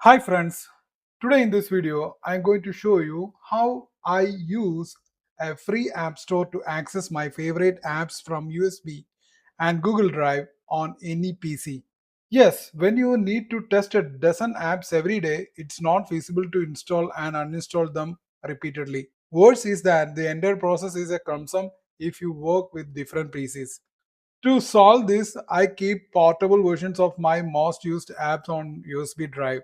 Hi friends, today in this video I am going to show you how I use a free app store to access my favorite apps from USB and Google Drive on any PC. Yes, when you need to test a dozen apps every day, it's not feasible to install and uninstall them repeatedly. Worse is that the entire process is a cumbersome if you work with different PCs. To solve this, I keep portable versions of my most used apps on USB drive.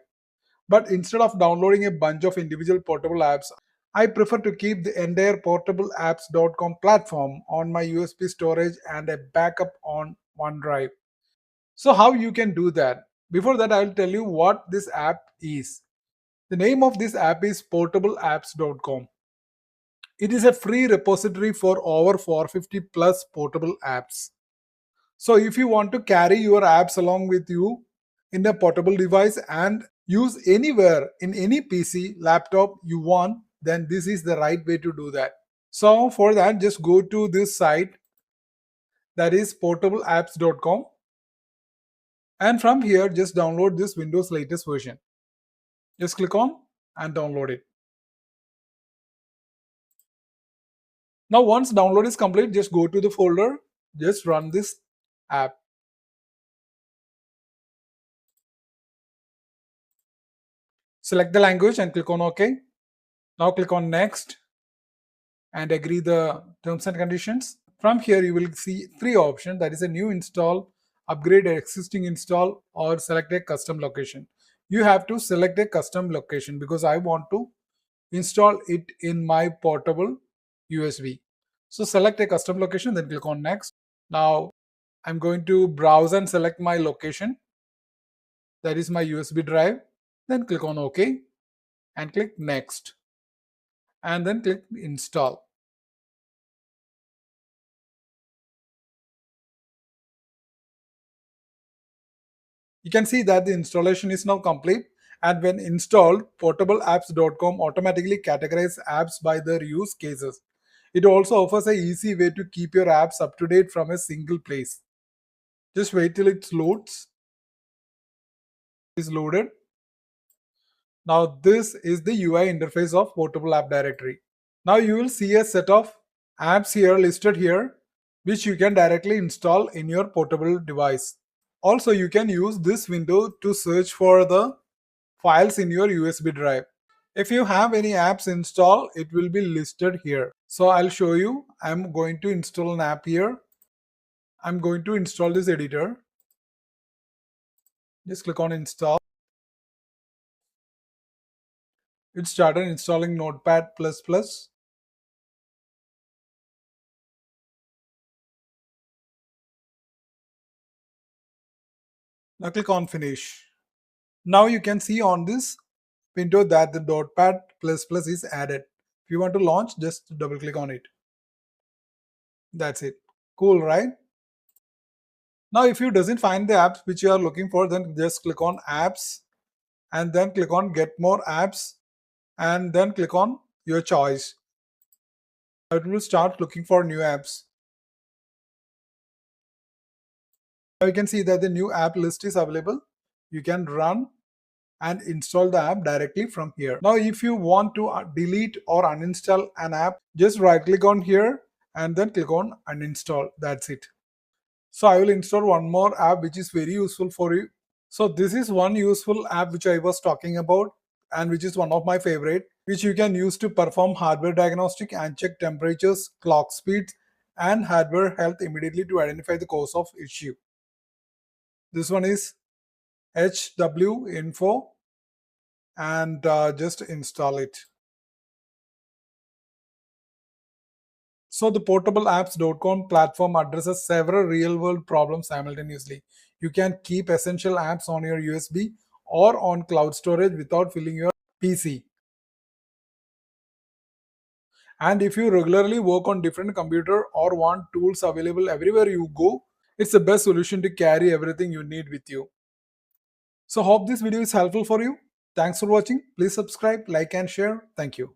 But instead of downloading a bunch of individual portable apps, I prefer to keep the entire portableapps.com platform on my USB storage and a backup on OneDrive. So how you can do that? Before that, I'll tell you what this app is. The name of this app is portableapps.com. It is a free repository for over 450 plus portable apps. So if you want to carry your apps along with you in a portable device and use anywhere in any PC, laptop you want, then this is the right way to do that. So for that, just go to this site, that is portableapps.com, and from here just download this Windows latest version. Just click on and download it. Now once download is complete, just go to the folder, just run this app. Select the language and click on OK. Now click on next and agree the terms and conditions. From here you will see three options, that is a new install, upgrade existing install, or select a custom location. You have to select a custom location because I want to install it in my portable USB. So select a custom location, then click on next. Now I'm going to browse and select my location, that is my USB drive, then click on OK and click next and then click install. You can see that the installation is now complete, and when installed, portableapps.com automatically categorizes apps by their use cases. It also offers an easy way to keep your apps up to date from a single place. Just wait till it loads. It is loaded. Now this is the UI interface of Portable App Directory. Now you will see a set of apps here listed here, which you can directly install in your portable device. Also, you can use this window to search for the files in your USB drive. If you have any apps installed, it will be listed here. So I'll show you. I'm going to install an app here. I'm going to install this editor. Just click on install. It started installing Notepad++. Now click on finish. Now you can see on this window that the Notepad++ is added. If you want to launch, just double click on it. That's it. Cool, right? Now if you doesn't find the apps which you are looking for, then just click on apps and then click on get more apps and then click on your choice. It will start looking for new apps. Now you can see that the new app list is available. You can run and install the app directly from here. Now if you want to delete or uninstall an app, just right click on here and then click on uninstall. That's it. So I will install one more app which is very useful for you. So this is one useful app which I was talking about and which is one of my favorite, which you can use to perform hardware diagnostic and check temperatures, clock speeds, and hardware health immediately to identify the cause of issue. This one is HW Info, and just install it. So the portableapps.com platform addresses several real-world problems simultaneously. You can keep essential apps on your USB or on cloud storage without filling your PC. And if you regularly work on different computer or want tools available everywhere you go, it's the best solution to carry everything you need with you. So hope this video is helpful for you. Thanks for watching. Please subscribe, like and share. Thank you.